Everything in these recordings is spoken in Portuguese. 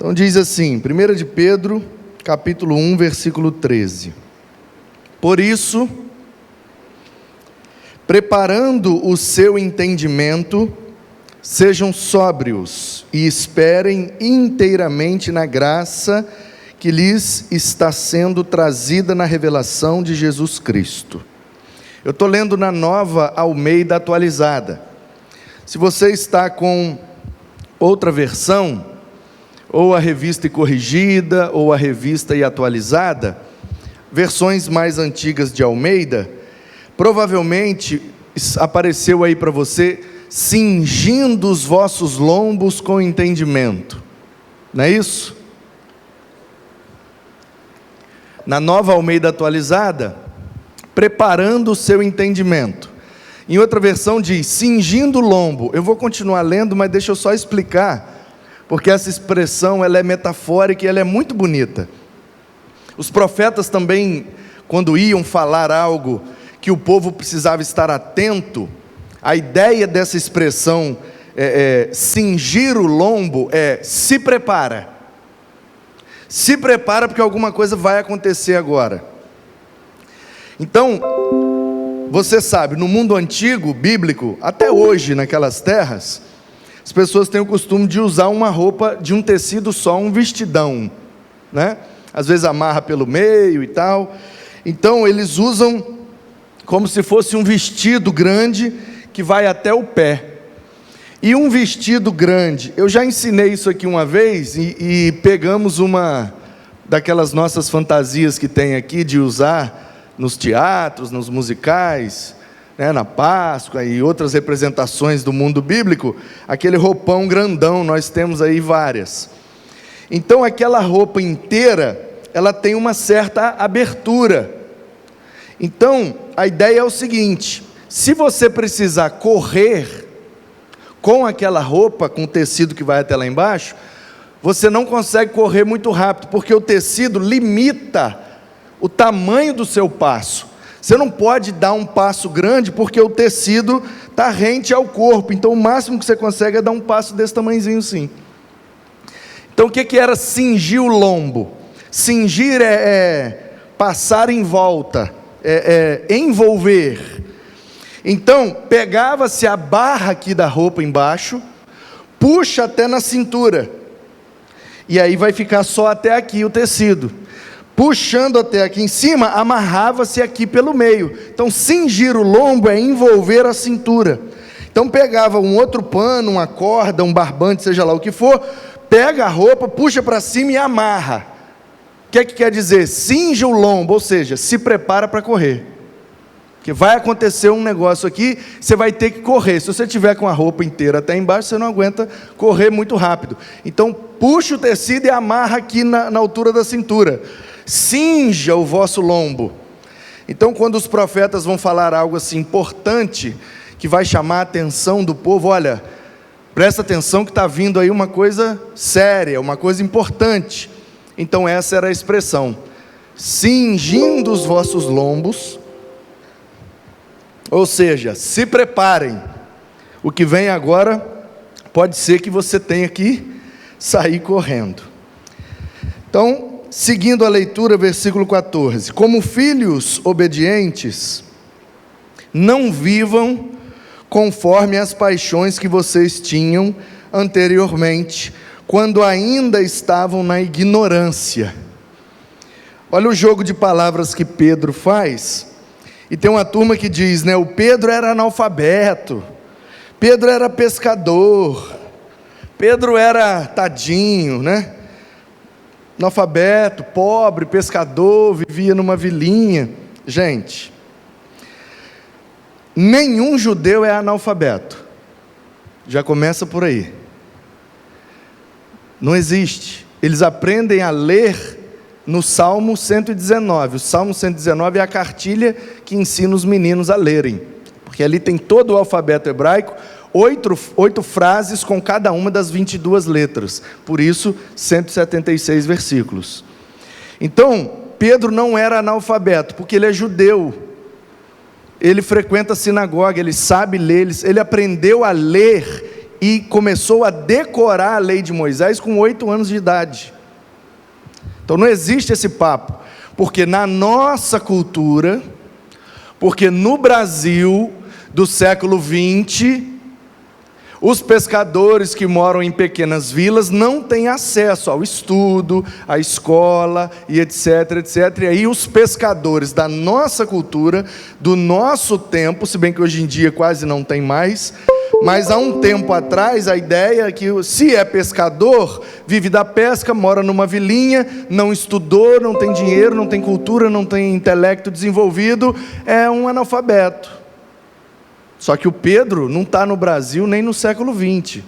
Então diz assim, 1 de Pedro, capítulo 1, versículo 13. Por isso, preparando o seu entendimento, sejam sóbrios e esperem inteiramente na graça que lhes está sendo trazida na revelação de Jesus Cristo. Eu estou lendo na Nova Almeida atualizada. Se você está com outra versão, ou a revista e corrigida, ou a revista e atualizada, versões mais antigas de Almeida, provavelmente apareceu aí para você, cingindo os vossos lombos com entendimento, não é isso? Na Nova Almeida atualizada, preparando o seu entendimento. Em outra versão diz, cingindo o lombo. Eu vou continuar lendo, mas deixa eu só explicar, porque essa expressão ela é metafórica e ela é muito bonita. Os profetas também, quando iam falar algo que o povo precisava estar atento, a ideia dessa expressão, cingir o lombo, se prepara. Se prepara porque alguma coisa vai acontecer agora. Então, você sabe, no mundo antigo, bíblico, até hoje naquelas terras, as pessoas têm o costume de usar uma roupa de um tecido só, um vestidão, né? Às vezes amarra pelo meio e tal. Então eles usam como se fosse um vestido grande que vai até o pé. E um vestido grande, eu já ensinei isso aqui uma vez e pegamos uma daquelas nossas fantasias que tem aqui de usar nos teatros, nos musicais, né, na Páscoa e outras representações do mundo bíblico, aquele roupão grandão, nós temos aí várias. Então aquela roupa inteira, ela tem uma certa abertura. Então a ideia é o seguinte, se você precisar correr com aquela roupa, com o tecido que vai até lá embaixo, você não consegue correr muito rápido, porque o tecido limita o tamanho do seu passo. Você não pode dar um passo grande, porque o tecido está rente ao corpo, então o máximo que você consegue é dar um passo desse tamanhozinho assim. Então o que era cingir o lombo? Cingir é passar em volta, envolver. Então, pegava-se a barra aqui da roupa embaixo, puxa até na cintura, e aí vai ficar só até aqui o tecido. Puxando até aqui em cima, amarrava-se aqui pelo meio. Então, cingir o lombo é envolver a cintura. Então, pegava um outro pano, uma corda, um barbante, seja lá o que for, pega a roupa, puxa para cima e amarra. O que quer dizer? Cinge o lombo, ou seja, se prepara para correr. Porque vai acontecer um negócio aqui, você vai ter que correr. Se você tiver com a roupa inteira até embaixo, você não aguenta correr muito rápido. Então, puxa o tecido e amarra aqui na altura da cintura. Cinja o vosso lombo. Então, quando os profetas vão falar algo assim importante, que vai chamar a atenção do povo, olha, presta atenção que está vindo aí uma coisa séria, uma coisa importante. Então, essa era a expressão. Cingindo os vossos lombos. Ou seja, se preparem, o que vem agora pode ser que você tenha que sair correndo. Então, seguindo a leitura, versículo 14: como filhos obedientes, não vivam conforme as paixões que vocês tinham anteriormente, quando ainda estavam na ignorância. Olha o jogo de palavras que Pedro faz. E tem uma turma que diz, né, o Pedro era analfabeto, Pedro era pescador, Pedro era tadinho, né? Analfabeto, pobre, pescador, vivia numa vilinha. Gente, nenhum judeu é analfabeto. Já começa por aí. Não existe. Eles aprendem a ler no Salmo 119. O Salmo 119 é a cartilha que ensina os meninos a lerem, porque ali tem todo o alfabeto hebraico, 8 frases com cada uma das 22 letras, por isso 176 versículos. Então, Pedro não era analfabeto, porque ele é judeu, ele frequenta a sinagoga, ele sabe ler, ele aprendeu a ler e começou a decorar a lei de Moisés com 8 anos de idade. Então não existe esse papo, porque na nossa cultura, porque no Brasil do século 20, os pescadores que moram em pequenas vilas não têm acesso ao estudo, à escola e etc, etc. E aí os pescadores da nossa cultura, do nosso tempo, se bem que hoje em dia quase não tem mais, mas há um tempo atrás a ideia é que se é pescador, vive da pesca, mora numa vilinha, não estudou, não tem dinheiro, não tem cultura, não tem intelecto desenvolvido, é um analfabeto. Só que o Pedro não está no Brasil nem no século 20.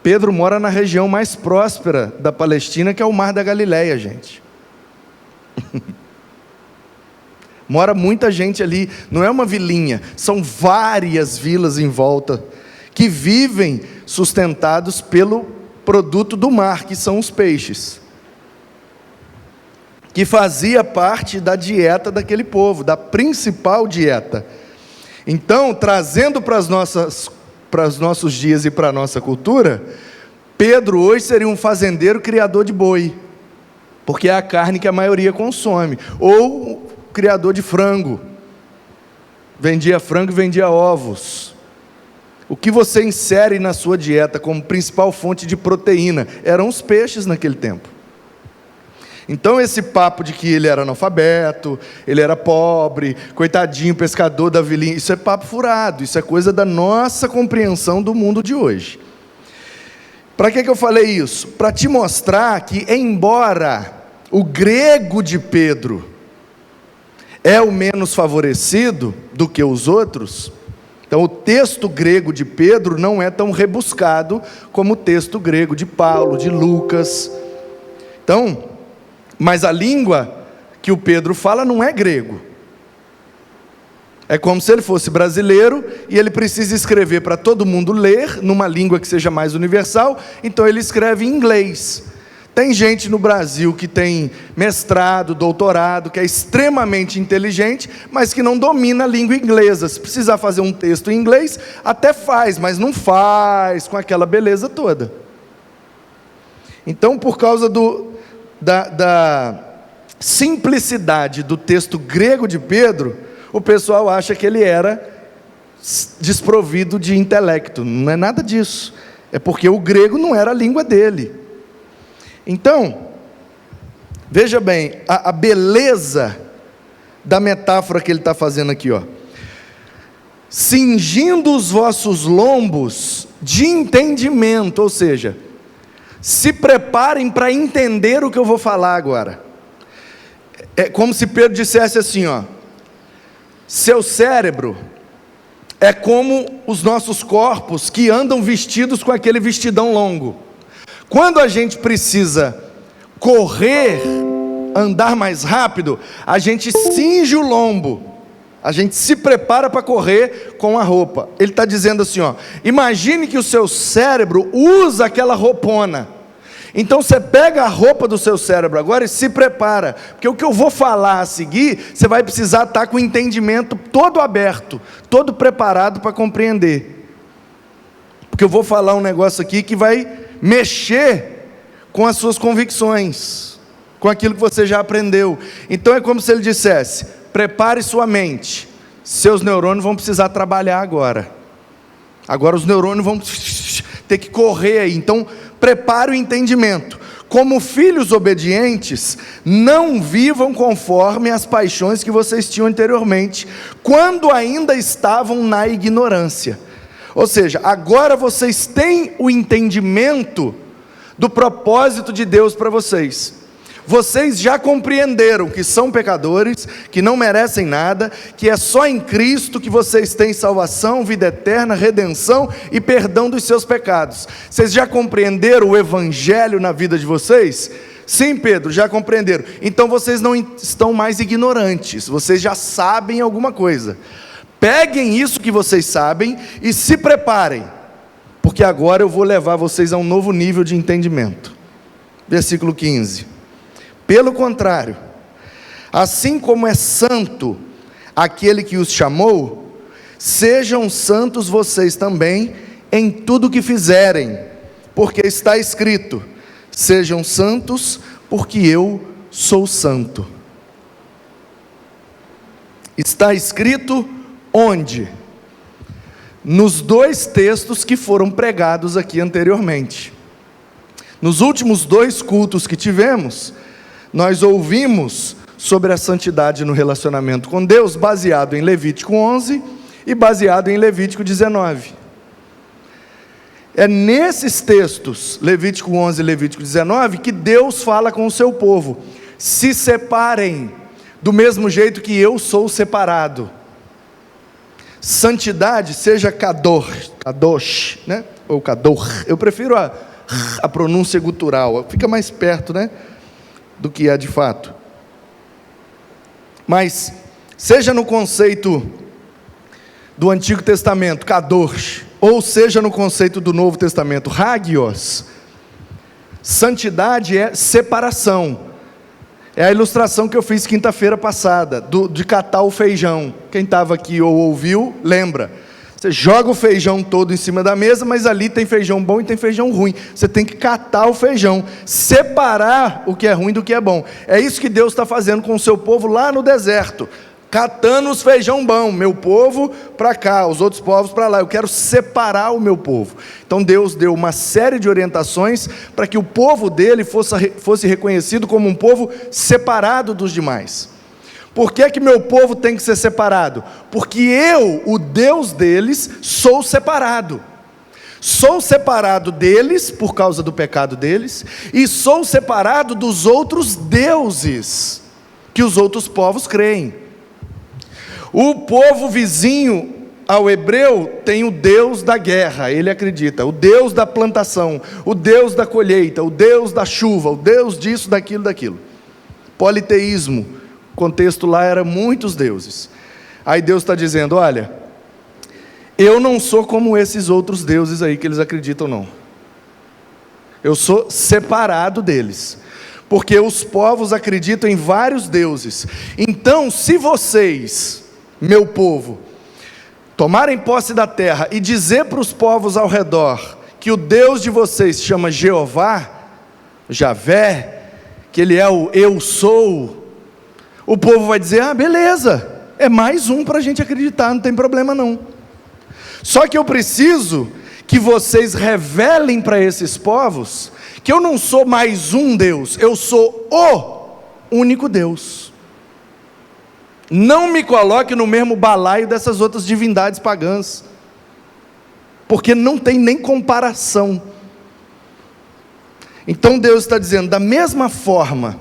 Pedro mora na região mais próspera da Palestina, que é o Mar da Galileia, gente. Mora muita gente ali, não é uma vilinha, são várias vilas em volta, que vivem sustentados pelo produto do mar, que são os peixes, que fazia parte da dieta daquele povo, da principal dieta. Então, trazendo para os nossos dias e para a nossa cultura, Pedro hoje seria um fazendeiro criador de boi, porque é a carne que a maioria consome, ou criador de frango, vendia frango e vendia ovos. O que você insere na sua dieta como principal fonte de proteína eram os peixes naquele tempo. Então esse papo de que ele era analfabeto, ele era pobre, coitadinho, pescador da vilinha, isso é papo furado, isso é coisa da nossa compreensão do mundo de hoje. Para que eu falei isso? Para te mostrar que, embora o grego de Pedro é o menos favorecido do que os outros, então o texto grego de Pedro não é tão rebuscado como o texto grego de Paulo, de Lucas. Então, mas a língua que o Pedro fala não é grego. É como se ele fosse brasileiro e ele precisa escrever para todo mundo ler, numa língua que seja mais universal, então ele escreve em inglês. Tem gente no Brasil que tem mestrado, doutorado, que é extremamente inteligente, mas que não domina a língua inglesa. Se precisar fazer um texto em inglês, até faz, mas não faz com aquela beleza toda. Então, por causa da simplicidade do texto grego de Pedro, o pessoal acha que ele era desprovido de intelecto. Não é nada disso. É porque o grego não era a língua dele. Então, veja bem, a beleza da metáfora que ele está fazendo aqui, ó. Cingindo os vossos lombos de entendimento, ou seja, se preparem para entender o que eu vou falar agora. É como se Pedro dissesse assim, ó: seu cérebro é como os nossos corpos que andam vestidos com aquele vestidão longo. Quando a gente precisa correr, andar mais rápido, a gente cinge o lombo, a gente se prepara para correr com a roupa. Ele está dizendo assim, ó: imagine que o seu cérebro usa aquela roupona. Então você pega a roupa do seu cérebro agora e se prepara, porque o que eu vou falar a seguir, você vai precisar estar com o entendimento todo aberto, todo preparado para compreender. Porque eu vou falar um negócio aqui que vai mexer com as suas convicções, com aquilo que você já aprendeu. Então é como se ele dissesse: prepare sua mente, seus neurônios vão precisar trabalhar agora. Agora os neurônios vão ter que correr aí. Então prepare o entendimento. Como filhos obedientes, não vivam conforme as paixões que vocês tinham anteriormente, quando ainda estavam na ignorância. Ou seja, agora vocês têm o entendimento do propósito de Deus para vocês. Vocês já compreenderam que são pecadores, que não merecem nada, que é só em Cristo que vocês têm salvação, vida eterna, redenção e perdão dos seus pecados. Vocês já compreenderam o Evangelho na vida de vocês? Sim, Pedro, já compreenderam. Então vocês não estão mais ignorantes, vocês já sabem alguma coisa. Peguem isso que vocês sabem e se preparem, porque agora eu vou levar vocês a um novo nível de entendimento. Versículo 15. Pelo contrário, assim como é santo aquele que os chamou, sejam santos vocês também em tudo que fizerem, porque está escrito: sejam santos, porque eu sou santo. Está escrito onde? Nos dois textos que foram pregados aqui anteriormente. Nos últimos 2 cultos que tivemos, nós ouvimos sobre a santidade no relacionamento com Deus, baseado em Levítico 11 e baseado em Levítico 19. É nesses textos, Levítico 11 e Levítico 19, que Deus fala com o seu povo: se separem, do mesmo jeito que eu sou separado. Santidade, seja kadosh, né? Ou kador. Eu prefiro a pronúncia gutural, fica mais perto, né? Do que é de fato. Mas, seja no conceito do Antigo Testamento, kadosh, ou seja no conceito do Novo Testamento, hagios, santidade é separação. É a ilustração que eu fiz quinta-feira passada, de catar o feijão. Quem estava aqui ou ouviu, lembra. Você joga o feijão todo em cima da mesa, mas ali tem feijão bom e tem feijão ruim. Você tem que catar o feijão, separar o que é ruim do que é bom. É isso que Deus está fazendo com o seu povo lá no deserto, catando os feijão bom, meu povo para cá, os outros povos para lá. Eu quero separar o meu povo. Então Deus deu uma série de orientações para que o povo dele fosse reconhecido como um povo separado dos demais. Por que meu povo tem que ser separado? Porque eu, o Deus deles, sou separado. Sou separado deles por causa do pecado deles, e sou separado dos outros deuses que os outros povos creem. O povo vizinho ao hebreu tem o Deus da guerra, ele acredita, o Deus da plantação, o Deus da colheita, o Deus da chuva, o Deus disso, daquilo. Politeísmo, o contexto lá era muitos deuses. Aí Deus está dizendo: olha, eu não sou como esses outros deuses aí que eles acreditam não. Eu sou separado deles. Porque os povos acreditam em vários deuses. Então, se vocês, meu povo, tomarem posse da terra e dizer para os povos ao redor que o Deus de vocês chama Jeová, Javé, que ele é o eu sou, o povo vai dizer: ah, beleza, é mais um para a gente acreditar, não tem problema não. Só que eu preciso que vocês revelem para esses povos que eu não sou mais um Deus, eu sou o único Deus. Não me coloque no mesmo balaio dessas outras divindades pagãs, porque não tem nem comparação. Então Deus está dizendo: da mesma forma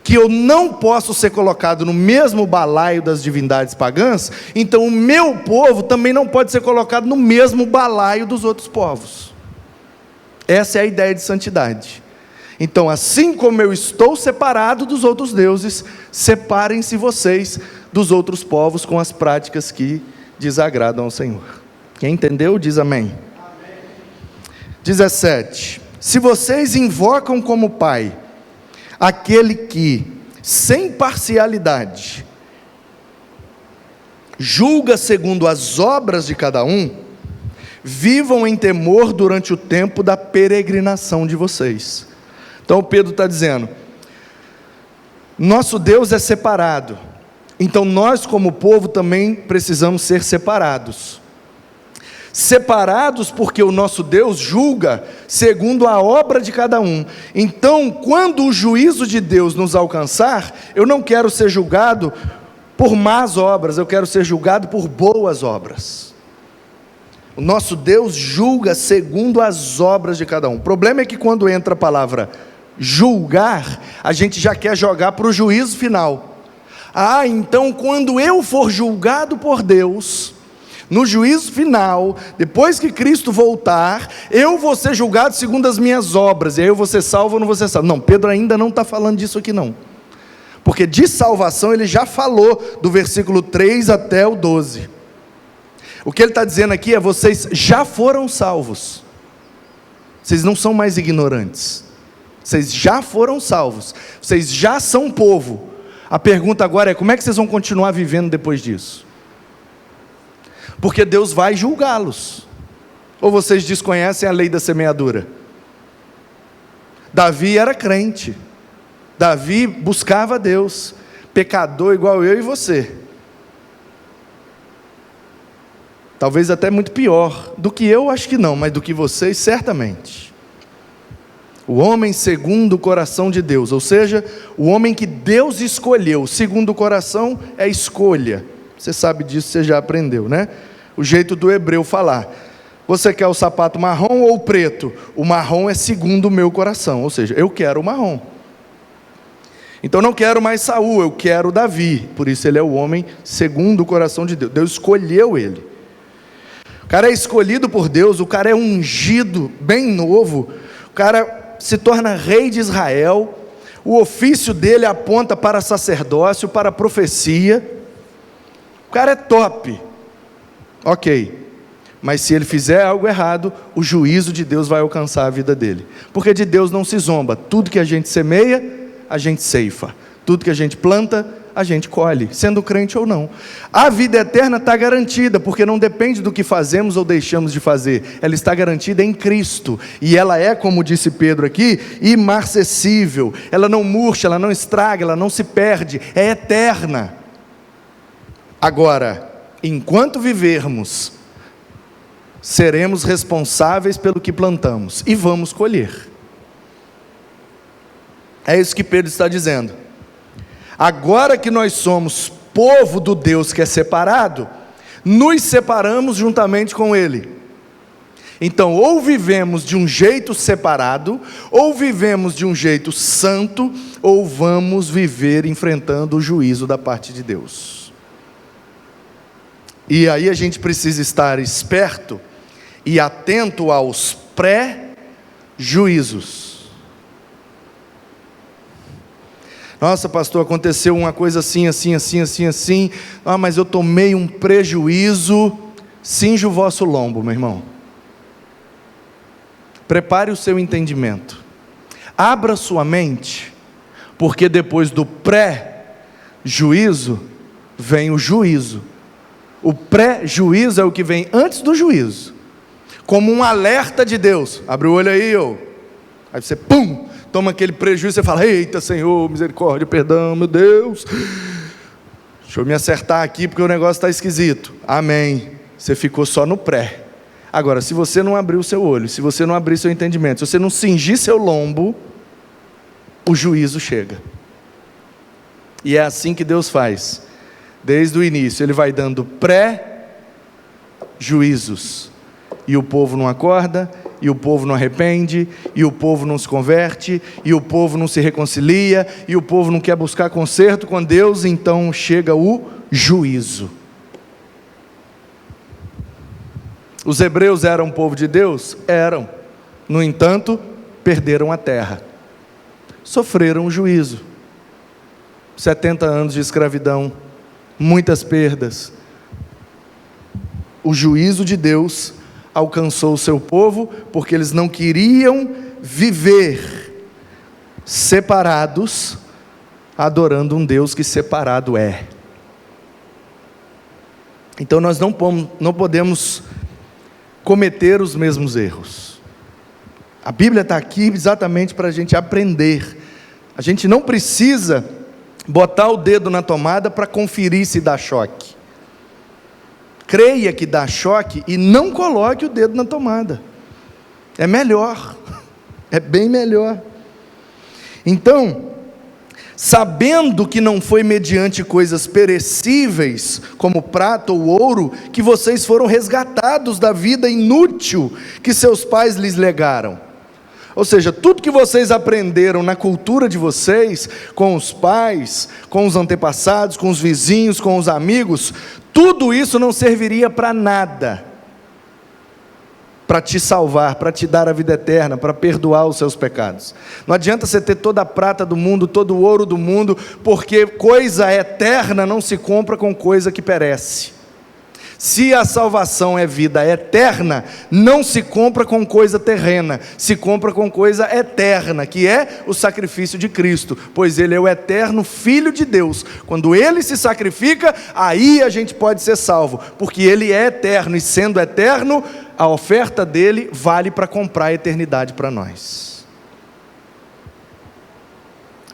que eu não posso ser colocado no mesmo balaio das divindades pagãs, então o meu povo também não pode ser colocado no mesmo balaio dos outros povos. Essa é a ideia de santidade. Então, assim como eu estou separado dos outros deuses, separem-se vocês dos outros povos com as práticas que desagradam ao Senhor. Quem entendeu, diz amém. Amém. 17. Se vocês invocam como Pai aquele que, sem parcialidade, julga segundo as obras de cada um, vivam em temor durante o tempo da peregrinação de vocês. Então Pedro está dizendo: nosso Deus é separado, então nós como povo também precisamos ser separados. Separados porque o nosso Deus julga segundo a obra de cada um. Então, quando o juízo de Deus nos alcançar, eu não quero ser julgado por más obras, eu quero ser julgado por boas obras. O nosso Deus julga segundo as obras de cada um. O problema é que quando entra a palavra julgar, a gente já quer jogar para o juízo final. Ah, então quando eu for julgado por Deus, no juízo final, depois que Cristo voltar, eu vou ser julgado segundo as minhas obras, e aí eu vou ser salvo ou não vou ser salvo. Não, Pedro ainda não está falando disso aqui não, porque de salvação ele já falou, do versículo 3 até o 12, o que ele está dizendo aqui é: vocês já foram salvos, vocês não são mais ignorantes, vocês já foram salvos, vocês já são povo. A pergunta agora é: como é que vocês vão continuar vivendo depois disso? Porque Deus vai julgá-los. Ou vocês desconhecem a lei da semeadura? Davi era crente, Davi buscava Deus, pecador igual eu e você, talvez até muito pior do que eu, acho que não, mas do que vocês certamente. O homem segundo o coração de Deus, ou seja, o homem que Deus escolheu. Segundo o coração é escolha, você sabe disso, você já aprendeu, né? O jeito do hebreu falar: você quer o sapato marrom ou preto? O marrom é segundo o meu coração, ou seja, eu quero o marrom. Então não quero mais Saul, eu quero Davi. Por isso ele é o homem segundo o coração de Deus. Deus escolheu ele. O cara é escolhido por Deus, o cara é ungido, bem novo. O cara se torna rei de Israel. O ofício dele aponta para sacerdócio, para profecia. O cara é top. Ok. Mas se ele fizer algo errado, o juízo de Deus vai alcançar a vida dele. Porque de Deus não se zomba. Tudo que a gente semeia, a gente ceifa. Tudo que a gente planta, a gente colhe, sendo crente ou não. A vida eterna está garantida, porque não depende do que fazemos ou deixamos de fazer. Ela está garantida em Cristo. E ela é, como disse Pedro aqui, imarcessível. Ela não murcha, ela não estraga, ela não se perde. É eterna. Agora, enquanto vivermos, seremos responsáveis pelo que plantamos e vamos colher. É isso que Pedro está dizendo. Agora que nós somos povo do Deus que é separado, nos separamos juntamente com Ele. Então, ou vivemos de um jeito separado, ou vivemos de um jeito santo, ou vamos viver enfrentando o juízo da parte de Deus. E aí a gente precisa estar esperto e atento aos pré-juízos. Nossa, pastor, aconteceu uma coisa assim. Mas eu tomei um prejuízo. Cinja o vosso lombo, meu irmão. Prepare o seu entendimento. Abra sua mente, porque depois do pré-juízo vem o juízo. O pré-juízo é o que vem antes do juízo, como um alerta de Deus. Abre o olho aí, aí você, pum, toma aquele prejuízo, você fala: eita Senhor, misericórdia, perdão, meu Deus, deixa eu me acertar aqui porque o negócio está esquisito. Amém. Você ficou só no pré. Agora, se você não abrir o seu olho, se você não abrir seu entendimento, se você não cingir seu lombo, o juízo chega. E é assim que Deus faz. Desde o início, Ele vai dando pré-juízos. E o povo não acorda, e o povo não arrepende, e o povo não se converte, e o povo não se reconcilia, e o povo não quer buscar conserto com Deus. Então chega o juízo. Os hebreus eram um povo de Deus? Eram. No entanto, perderam a terra. Sofreram o juízo. 70 anos de escravidão, muitas perdas. O juízo de Deus alcançou o seu povo, porque eles não queriam viver separados, adorando um Deus que separado é. Então nós não podemos cometer os mesmos erros. A Bíblia está aqui exatamente para a gente aprender. A gente não precisa botar o dedo na tomada para conferir se dá choque. Creia que dá choque e não coloque o dedo na tomada. É melhor. É bem melhor. Então, sabendo que não foi mediante coisas perecíveis, como prata ou ouro, que vocês foram resgatados da vida inútil que seus pais lhes legaram. Ou seja, tudo que vocês aprenderam na cultura de vocês, com os pais, com os antepassados, com os vizinhos, com os amigos, tudo isso não serviria para nada, para te salvar, para te dar a vida eterna, para perdoar os seus pecados. Não adianta você ter toda a prata do mundo, todo o ouro do mundo, porque coisa eterna não se compra com coisa que perece. Se a salvação é vida eterna, não se compra com coisa terrena, se compra com coisa eterna, que é o sacrifício de Cristo, pois Ele é o eterno Filho de Deus. Quando Ele se sacrifica, aí a gente pode ser salvo, porque Ele é eterno, e sendo eterno, a oferta dele vale para comprar a eternidade para nós.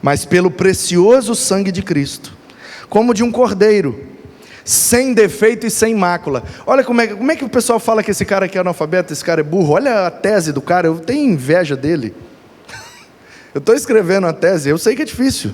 Mas pelo precioso sangue de Cristo, como de um cordeiro, sem defeito e sem mácula. Olha como é que o pessoal fala que esse cara aqui é analfabeto, esse cara é burro. Olha a tese do cara, eu tenho inveja dele. Eu estou escrevendo a tese, eu sei que é difícil.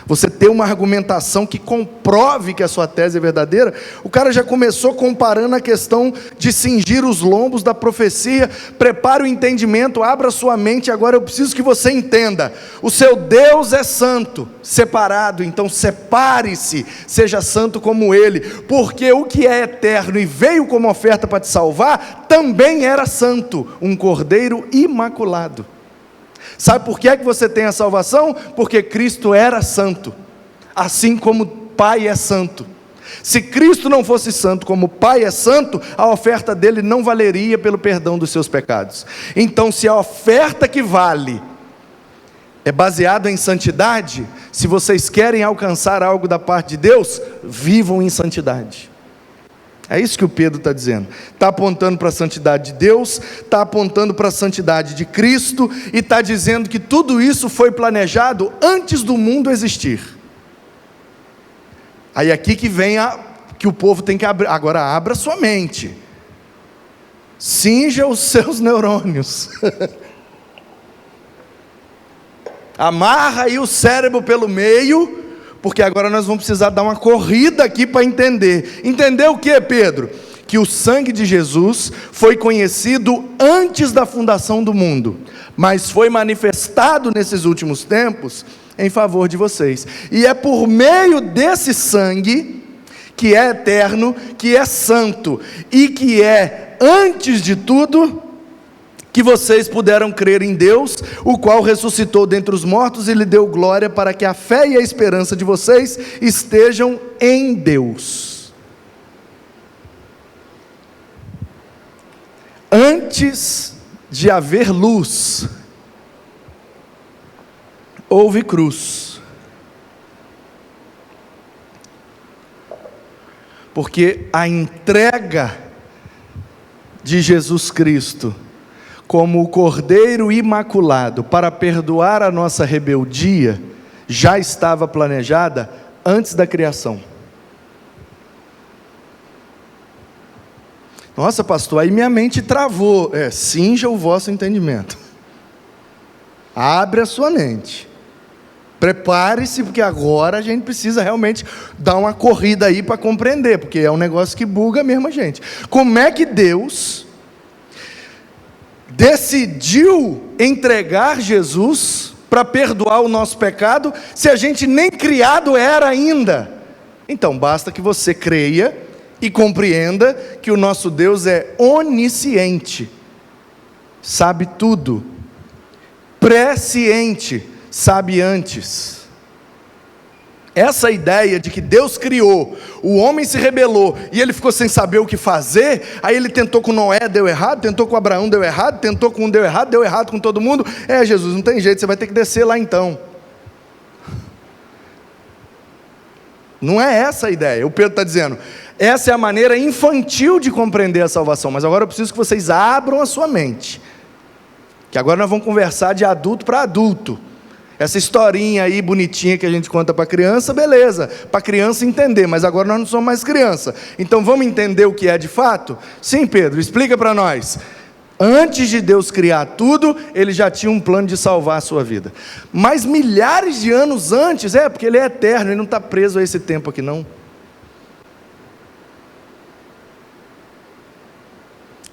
Você ter uma argumentação que comprove que a sua tese é verdadeira. O cara já começou comparando a questão de cingir os lombos da profecia. Prepare o entendimento, abra sua mente. Agora eu preciso que você entenda: o seu Deus é santo, separado. Então separe-se, seja santo como Ele, porque o que é eterno e veio como oferta para te salvar, também era santo, um cordeiro imaculado. Sabe por que é que você tem a salvação? Porque Cristo era santo, assim como o Pai é santo. Se Cristo não fosse santo como o Pai é santo, a oferta dele não valeria pelo perdão dos seus pecados. Então, se a oferta que vale é baseada em santidade, se vocês querem alcançar algo da parte de Deus, vivam em santidade. É isso que o Pedro está dizendo. Está apontando para a santidade de Deus, está apontando para a santidade de Cristo, e está dizendo que tudo isso foi planejado antes do mundo existir. Aí aqui que vem que o povo tem que abrir. Agora abra sua mente, cinja os seus neurônios, amarra aí o cérebro pelo meio, porque agora nós vamos precisar dar uma corrida aqui para entender. Entender o que, Pedro? Que o sangue de Jesus foi conhecido antes da fundação do mundo, mas foi manifestado nesses últimos tempos em favor de vocês. E é por meio desse sangue, que é eterno, que é santo e que é, antes de tudo, que vocês puderam crer em Deus, o qual ressuscitou dentre os mortos e lhe deu glória, para que a fé e a esperança de vocês estejam em Deus. Antes de haver luz, houve cruz. Porque a entrega de Jesus Cristo como o Cordeiro Imaculado para perdoar a nossa rebeldia já estava planejada antes da criação. Nossa, pastor, aí minha mente travou. Cinja o vosso entendimento. Abre a sua mente. Prepare-se, porque agora a gente precisa realmente dar uma corrida aí para compreender, porque é um negócio que buga mesmo a gente. Como é que Deus decidiu entregar Jesus para perdoar o nosso pecado, se a gente nem criado era ainda? Então basta que você creia e compreenda que o nosso Deus é onisciente, sabe tudo, presciente, sabe antes. Essa ideia de que Deus criou, o homem se rebelou e ele ficou sem saber o que fazer, aí ele tentou com Noé, deu errado, tentou com Abraão, deu errado, tentou com um, deu errado com todo mundo. Jesus, não tem jeito, você vai ter que descer lá então. Não é essa a ideia. O Pedro está dizendo, essa é a maneira infantil de compreender a salvação, mas agora eu preciso que vocês abram a sua mente, que agora nós vamos conversar de adulto para adulto. Essa historinha aí bonitinha que a gente conta para criança, beleza, para criança entender, mas agora nós não somos mais criança, então vamos entender o que é de fato? Sim, Pedro, explica para nós. Antes de Deus criar tudo, Ele já tinha um plano de salvar a sua vida, mas milhares de anos antes, porque Ele é eterno, Ele não está preso a esse tempo aqui não.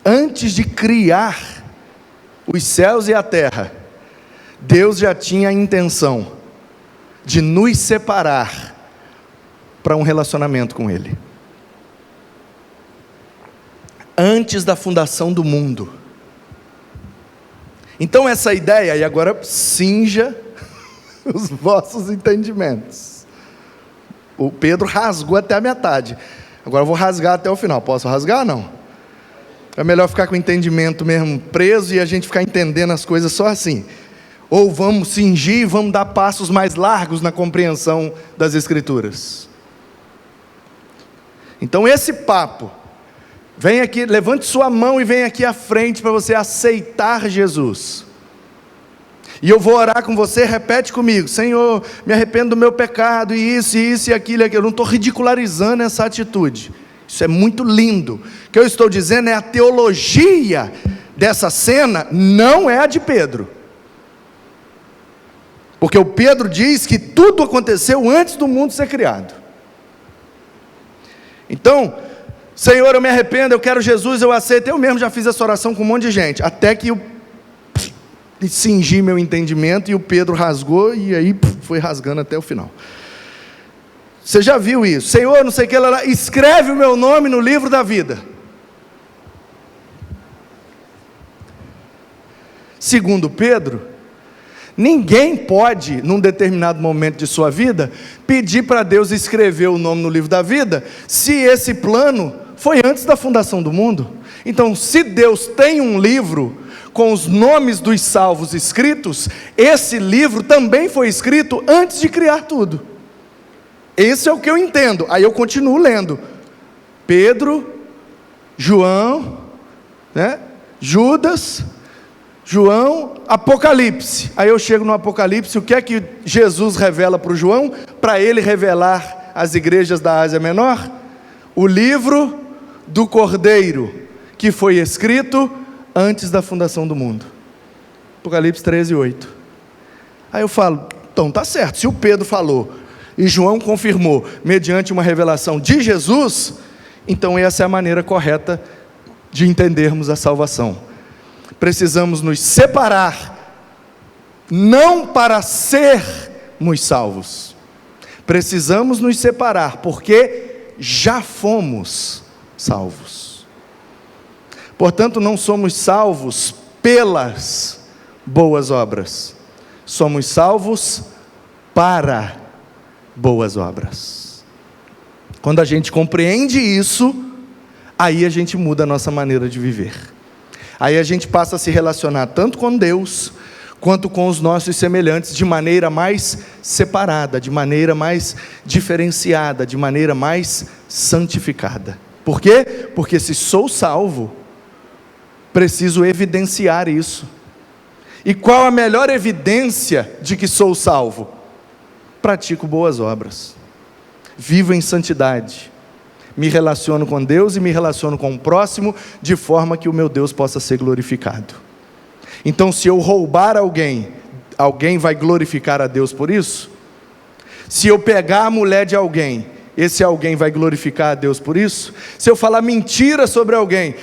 Antes de criar os céus e a terra, Deus já tinha a intenção de nos separar para um relacionamento com Ele. Antes da fundação do mundo. Então essa ideia, e agora cinja os vossos entendimentos. O Pedro rasgou até a metade. Agora eu vou rasgar até o final. Posso rasgar ou não? É melhor ficar com o entendimento mesmo preso e a gente ficar entendendo as coisas só assim. Ou vamos cingir e vamos dar passos mais largos na compreensão das Escrituras. Então esse papo Vem aqui, levante sua mão e vem aqui à frente para você aceitar Jesus. E eu vou orar com você, repete comigo: Senhor, me arrependo do meu pecado, e isso e aquilo. Eu não estou ridicularizando essa atitude. Isso é muito lindo. O que eu estou dizendo é a teologia dessa cena, não é a de Pedro. Porque o Pedro diz que tudo aconteceu antes do mundo ser criado. Então, Senhor, eu me arrependo, eu quero Jesus, eu aceito. Eu mesmo já fiz essa oração com um monte de gente, até que eu cingi meu entendimento, e o Pedro rasgou, e aí foi rasgando até o final. Você já viu isso? Senhor, não sei o que, escreve o meu nome no livro da vida. Segundo Pedro, ninguém pode, num determinado momento de sua vida, pedir para Deus escrever o nome no livro da vida, se esse plano foi antes da fundação do mundo. Então, se Deus tem um livro com os nomes dos salvos escritos, esse livro também foi escrito antes de criar tudo. Esse é o que eu entendo. Aí eu continuo lendo. Pedro, João, Judas, João, Apocalipse. Aí eu chego no Apocalipse, o que é que Jesus revela para o João, para ele revelar às igrejas da Ásia Menor? O livro do Cordeiro, que foi escrito antes da fundação do mundo. Apocalipse 13:8. Aí eu falo, então tá certo, se o Pedro falou, e João confirmou, mediante uma revelação de Jesus, então essa é a maneira correta de entendermos a salvação. Precisamos nos separar, não para sermos salvos, precisamos nos separar, porque já fomos salvos. Portanto, não somos salvos pelas boas obras, somos salvos para boas obras. Quando a gente compreende isso, aí a gente muda a nossa maneira de viver. Aí a gente passa a se relacionar tanto com Deus, quanto com os nossos semelhantes, de maneira mais separada, de maneira mais diferenciada, de maneira mais santificada. Por quê? Porque se sou salvo, preciso evidenciar isso. E qual a melhor evidência de que sou salvo? Pratico boas obras, vivo em santidade, me relaciono com Deus e me relaciono com o próximo, de forma que o meu Deus possa ser glorificado. Então, se eu roubar alguém, alguém vai glorificar a Deus por isso? Se eu pegar a mulher de alguém, esse alguém vai glorificar a Deus por isso? Se eu falar mentira sobre alguém,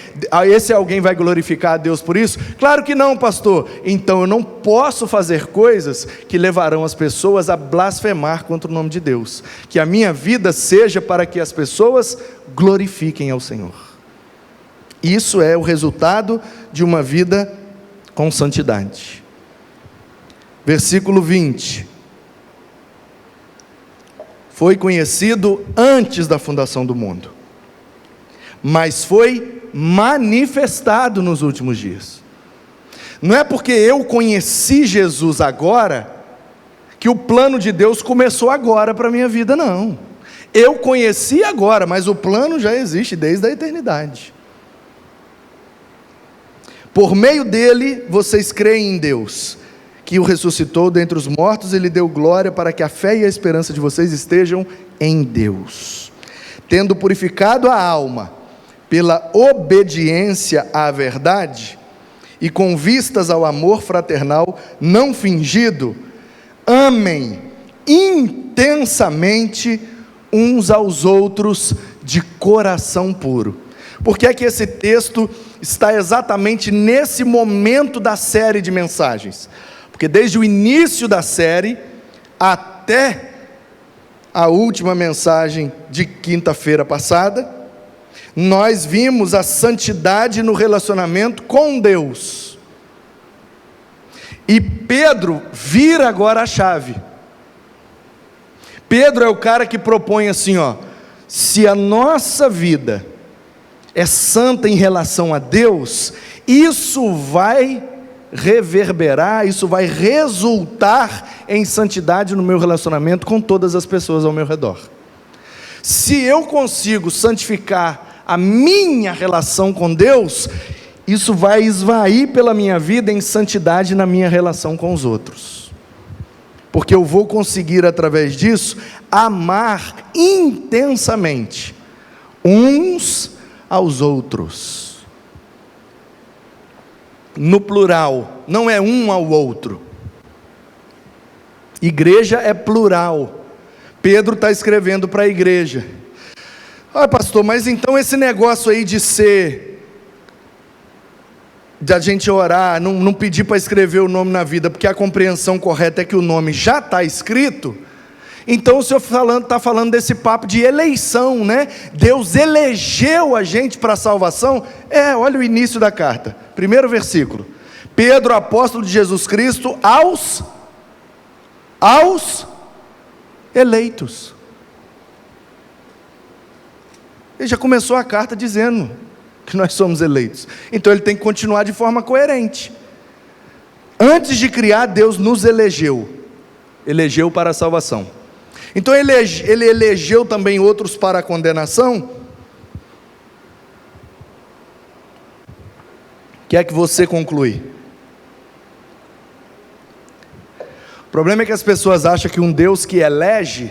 esse alguém vai glorificar a Deus por isso? Claro que não, pastor. Então eu não posso fazer coisas que levarão as pessoas a blasfemar contra o nome de Deus. Que a minha vida seja para que as pessoas glorifiquem ao Senhor. Isso é o resultado de uma vida com santidade. Versículo 20. Foi conhecido antes da fundação do mundo, mas foi manifestado nos últimos dias. Não é porque eu conheci Jesus agora, que o plano de Deus começou agora para a minha vida, não. Eu conheci agora, mas o plano já existe desde a eternidade. Por meio dele, vocês creem em Deus, que o ressuscitou dentre os mortos e lhe deu glória, para que a fé e a esperança de vocês estejam em Deus. Tendo purificado a alma pela obediência à verdade, e com vistas ao amor fraternal não fingido, amem intensamente uns aos outros de coração puro. Por que é que esse texto está exatamente nesse momento da série de mensagens? Porque desde o início da série até a última mensagem de quinta-feira passada, nós vimos a santidade no relacionamento com Deus. E Pedro vira agora a chave. Pedro é o cara que propõe assim, se a nossa vida é santa em relação a Deus, isso vai reverberar, isso vai resultar em santidade no meu relacionamento com todas as pessoas ao meu redor. Se eu consigo santificar a minha relação com Deus, isso vai esvair pela minha vida em santidade na minha relação com os outros. Porque eu vou conseguir, através disso, amar intensamente uns aos outros. No plural, não é um ao outro. Igreja é plural. Pedro está escrevendo para a igreja. Ah, pastor, mas então esse negócio aí de a gente orar, não pedir para escrever o nome na vida, porque a compreensão correta é que o nome já está escrito. Então o senhor está falando desse papo de eleição, né? Deus elegeu a gente para a salvação. Olha o início da carta, primeiro versículo. Pedro, apóstolo de Jesus Cristo, aos eleitos. Ele já começou a carta dizendo que nós somos eleitos. Então ele tem que continuar de forma coerente. Antes de criar, Deus nos elegeu para a salvação. Então ele elegeu também outros para a condenação. O que é que você conclui? O problema é que as pessoas acham que um Deus que elege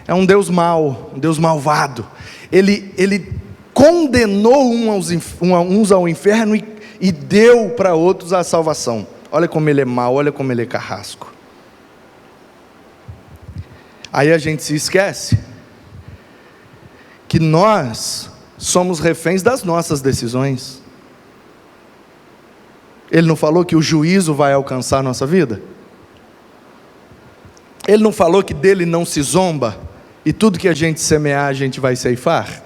é um Deus mau, um Deus malvado. Ele condenou uns ao inferno e deu para outros a salvação. Olha como ele é mau, olha como ele é carrasco. Aí a gente se esquece que nós somos reféns das nossas decisões. Ele não falou que o juízo vai alcançar a nossa vida? Ele não falou que dele não se zomba, e tudo que a gente semear a gente vai ceifar?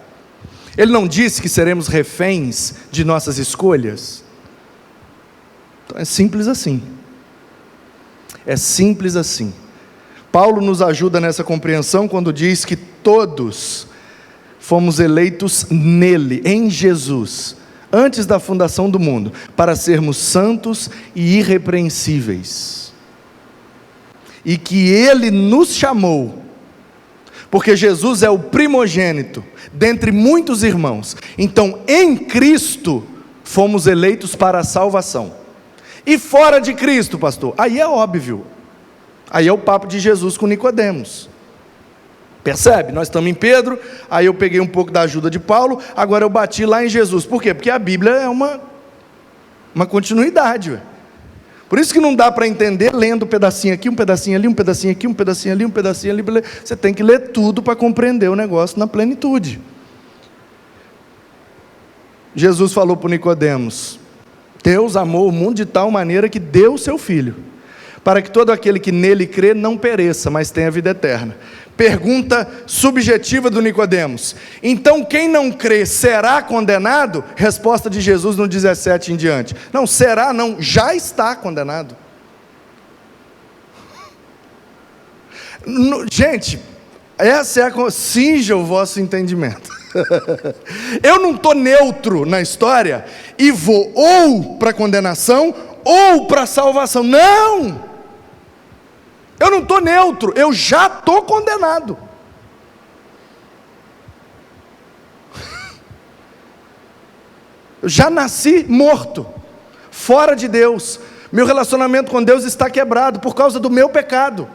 Ele não disse que seremos reféns de nossas escolhas? Então é simples assim. É simples assim. Paulo nos ajuda nessa compreensão quando diz que todos fomos eleitos nele, em Jesus, antes da fundação do mundo, para sermos santos e irrepreensíveis. E que ele nos chamou, porque Jesus é o primogênito dentre muitos irmãos. Então, em Cristo, fomos eleitos para a salvação. E fora de Cristo, pastor? Aí é óbvio. Aí é o papo de Jesus com Nicodemos. Percebe? Nós estamos em Pedro, aí eu peguei um pouco da ajuda de Paulo, agora eu bati lá em Jesus. Por quê? Porque a Bíblia é uma continuidade. Por isso que não dá para entender lendo um pedacinho aqui, um pedacinho ali, um pedacinho aqui, um pedacinho ali, um pedacinho ali. Você tem que ler tudo para compreender o negócio na plenitude. Jesus falou para Nicodemos: Deus amou o mundo de tal maneira que deu o seu Filho, para que todo aquele que nele crê não pereça, mas tenha vida eterna. Pergunta subjetiva do Nicodemos: então quem não crê será condenado? Resposta de Jesus no 17 em diante: não, será não, já está condenado. Gente, essa é cinja o vosso entendimento. Eu não estou neutro na história e vou ou para condenação ou para salvação. Não! Eu não estou neutro, eu já estou condenado. Eu já nasci morto, fora de Deus. Meu relacionamento com Deus está quebrado por causa do meu pecado.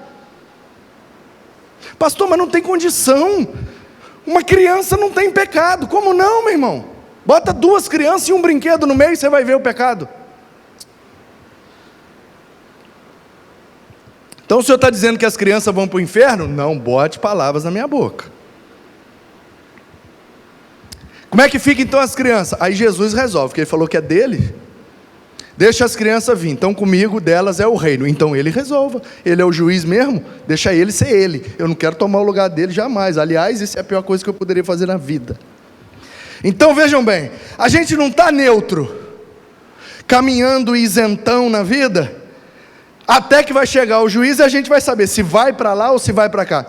Pastor, mas não tem condição. Uma criança não tem pecado. Como não, meu irmão? Bota 2 crianças e um brinquedo no meio e você vai ver o pecado. Então o senhor está dizendo que as crianças vão para o inferno? Não bote palavras na minha boca. Como é que fica então as crianças? Aí Jesus resolve, porque ele falou que é dele. Deixa as crianças vir, então comigo delas é o reino. Então ele resolva, ele é o juiz mesmo, deixa ele ser ele. Eu não quero tomar o lugar dele jamais. Aliás, isso é a pior coisa que eu poderia fazer na vida. Então vejam bem, a gente não está neutro, caminhando isentão na vida, até que vai chegar o juiz e a gente vai saber se vai para lá ou se vai para cá.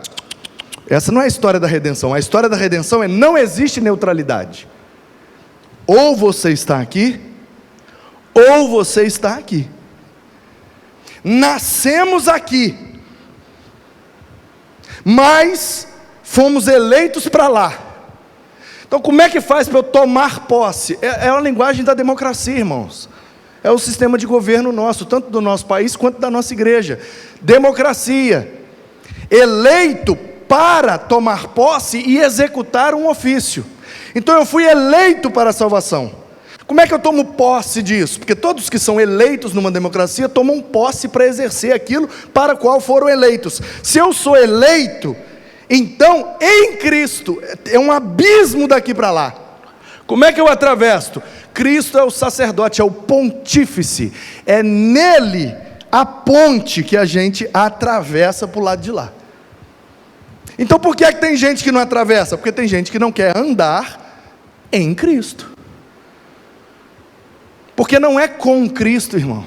Essa não é a história da redenção. A história da redenção é: não existe neutralidade. Ou você está aqui, ou você está aqui. Nascemos aqui, mas fomos eleitos para lá. Então como é que faz para eu tomar posse? É a linguagem da democracia, irmãos. É o sistema de governo nosso, tanto do nosso país quanto da nossa igreja. Democracia. Eleito para tomar posse e executar um ofício. Então eu fui eleito para a salvação. Como é que eu tomo posse disso? Porque todos que são eleitos numa democracia tomam posse para exercer aquilo para o qual foram eleitos. Se eu sou eleito, então em Cristo, é um abismo daqui para lá. Como é que eu atravesso? Cristo é o sacerdote, é o pontífice, é nele a ponte que a gente atravessa para o lado de lá. Então por que é que tem gente que não atravessa? Porque tem gente que não quer andar em Cristo. Porque não é com Cristo, irmão.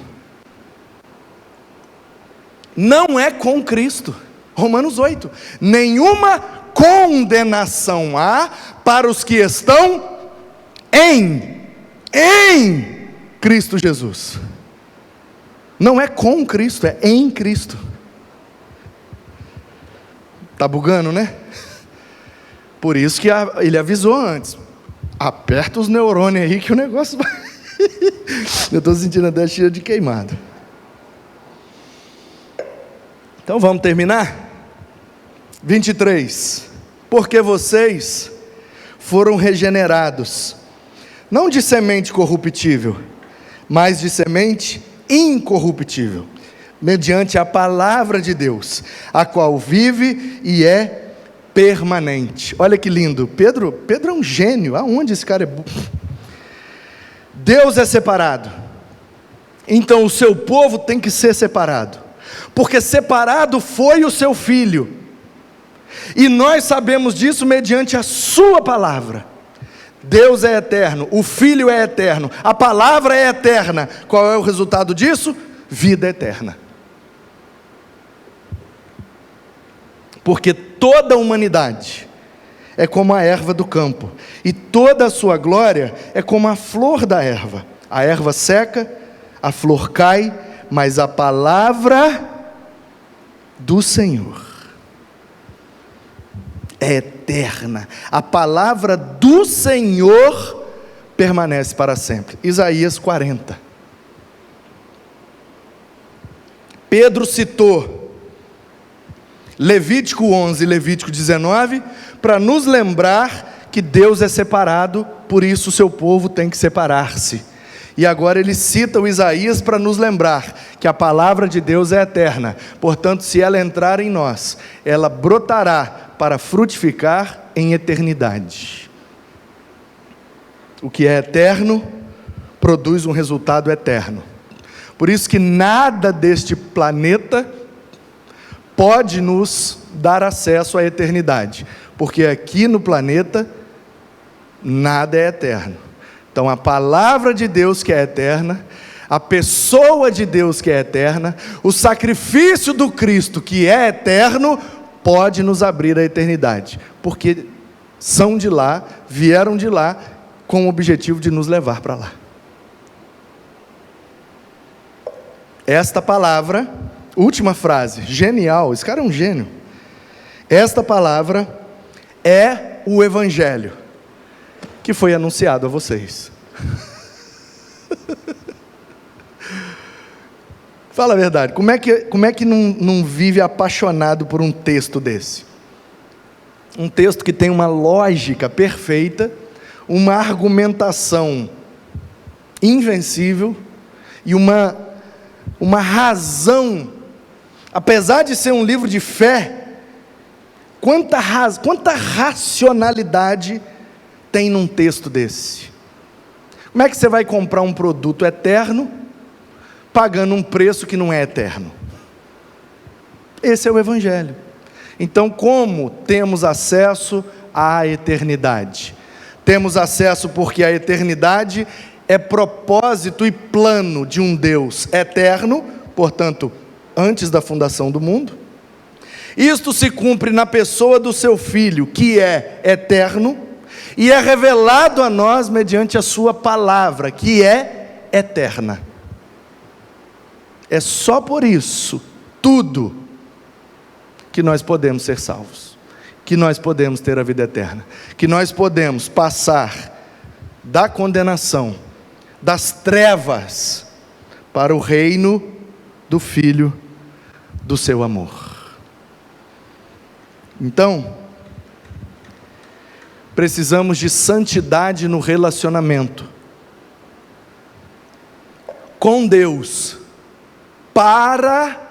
Não é com Cristo. Romanos 8. Nenhuma condenação há para os que estão em Cristo Jesus. Não é com Cristo, é em Cristo. Está bugando, né? Por isso que ele avisou antes. Aperta os neurônios aí que o negócio vai... Eu estou sentindo até cheio de queimado. Então vamos terminar? 23. Porque vocês foram regenerados, não de semente corruptível, mas de semente incorruptível, mediante a palavra de Deus, a qual vive e é permanente. Olha que lindo. Pedro é um gênio. Aonde esse cara é burro? Deus é separado, então o seu povo tem que ser separado, porque separado foi o seu filho, e nós sabemos disso mediante a sua palavra. Deus é eterno, o Filho é eterno, a palavra é eterna. Qual é o resultado disso? Vida eterna. Porque toda a humanidade é como a erva do campo, e toda a sua glória é como a flor da erva. A erva seca, a flor cai, mas a palavra do Senhor é eterna. A palavra do Senhor permanece para sempre. Isaías 40. Pedro citou Levítico 11 e Levítico 19 para nos lembrar que Deus é separado, por isso o seu povo tem que separar-se. E agora ele cita o Isaías para nos lembrar que a palavra de Deus é eterna, portanto, se ela entrar em nós, ela brotará para frutificar em eternidade. O que é eterno produz um resultado eterno. Por isso que nada deste planeta pode nos dar acesso à eternidade, porque aqui no planeta nada é eterno. Então a palavra de Deus que é eterna, a pessoa de Deus que é eterna, o sacrifício do Cristo que é eterno, pode nos abrir a eternidade, porque são de lá, vieram de lá, com o objetivo de nos levar para lá. Esta palavra, última frase, genial, esse cara é um gênio. Esta palavra é o Evangelho que foi anunciado a vocês. Fala a verdade, como é que não vive apaixonado por um texto desse? Um texto que tem uma lógica perfeita, uma argumentação invencível e uma razão, apesar de ser um livro de fé, quanta racionalidade tem num texto desse? Como é que você vai comprar um produto eterno pagando um preço que não é eterno? Esse é o Evangelho. Então, como temos acesso à eternidade? Temos acesso porque a eternidade é propósito e plano de um Deus eterno, portanto, antes da fundação do mundo. Isto se cumpre na pessoa do seu Filho, que é eterno, e é revelado a nós mediante a sua palavra, que é eterna. É só por isso, tudo, que nós podemos ser salvos. que nós podemos ter a vida eterna, que nós podemos passar da condenação, das trevas, para o reino do Filho do seu amor. Então, precisamos de santidade no relacionamento com Deus, para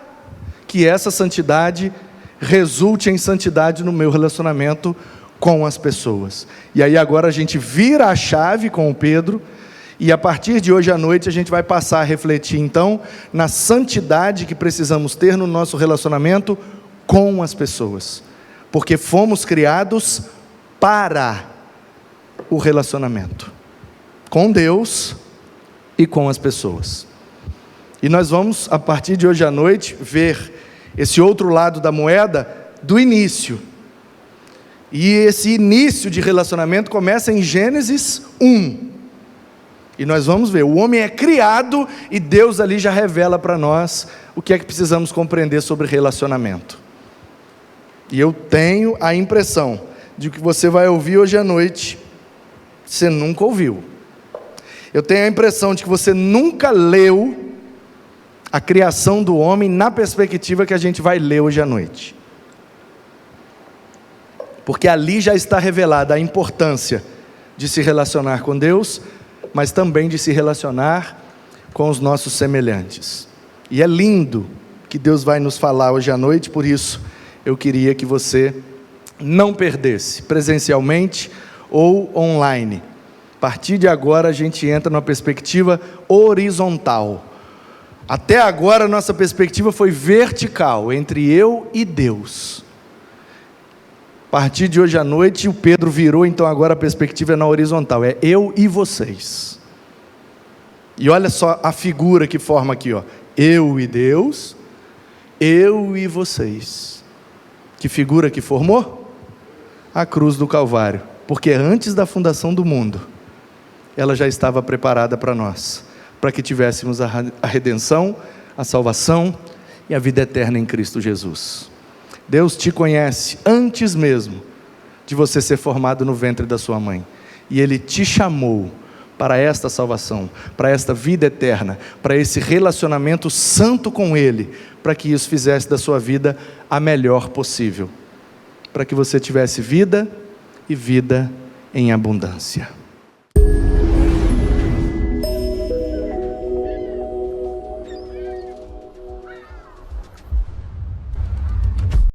que essa santidade resulte em santidade no meu relacionamento com as pessoas. E aí agora a gente vira a chave com o Pedro, e a partir de hoje à noite a gente vai passar a refletir então na santidade que precisamos ter no nosso relacionamento com as pessoas, porque fomos criados para o relacionamento com Deus e com as pessoas. E nós vamos, a partir de hoje à noite, ver esse outro lado da moeda do início. E esse início de relacionamento começa em Gênesis 1. E nós vamos ver, o homem é criado e Deus ali já revela para nós o que é que precisamos compreender sobre relacionamento. E eu tenho a impressão de que você vai ouvir hoje à noite, você nunca ouviu. Eu tenho a impressão de que você nunca leu a criação do homem na perspectiva que a gente vai ler hoje à noite. Porque ali já está revelada a importância de se relacionar com Deus, mas também de se relacionar com os nossos semelhantes. E é lindo que Deus vai nos falar hoje à noite, por isso eu queria que você não perdesse, presencialmente ou online. A partir de agora a gente entra numa perspectiva horizontal. Até agora a nossa perspectiva foi vertical, entre eu e Deus. A partir de hoje à noite o Pedro virou, então agora a perspectiva é na horizontal, é eu e vocês. E olha só a figura que forma aqui, ó. Eu e Deus, eu e vocês. Que figura que formou? A cruz do Calvário. Porque antes da fundação do mundo, ela já estava preparada para nós, para que tivéssemos a redenção, a salvação e a vida eterna em Cristo Jesus. Deus te conhece antes mesmo de você ser formado no ventre da sua mãe, e Ele te chamou para esta salvação, para esta vida eterna, para esse relacionamento santo com Ele, para que isso fizesse da sua vida a melhor possível, para que você tivesse vida e vida em abundância.